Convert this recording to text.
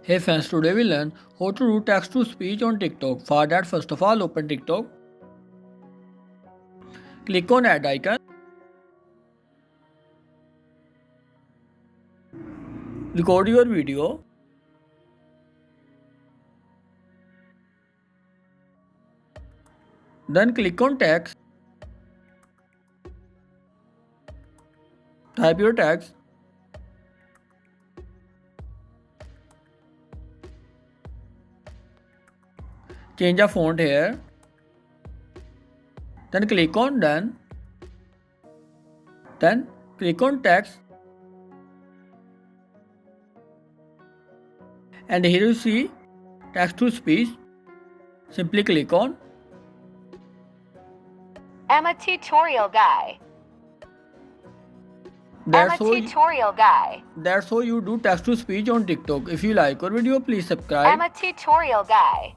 Hey friends, today we learn how to do text to speech on TikTok. For that, first of all, open TikTok. Click on add icon. Record your video. Then click on text. Type your text. Change the font here. Then click on done. Then click on text. And here you see text to speech. Simply click on. I'm a tutorial guy. That's I'm a tutorial guy. how you do text to speech on TikTok. If you like our video, please subscribe. I'm a tutorial guy.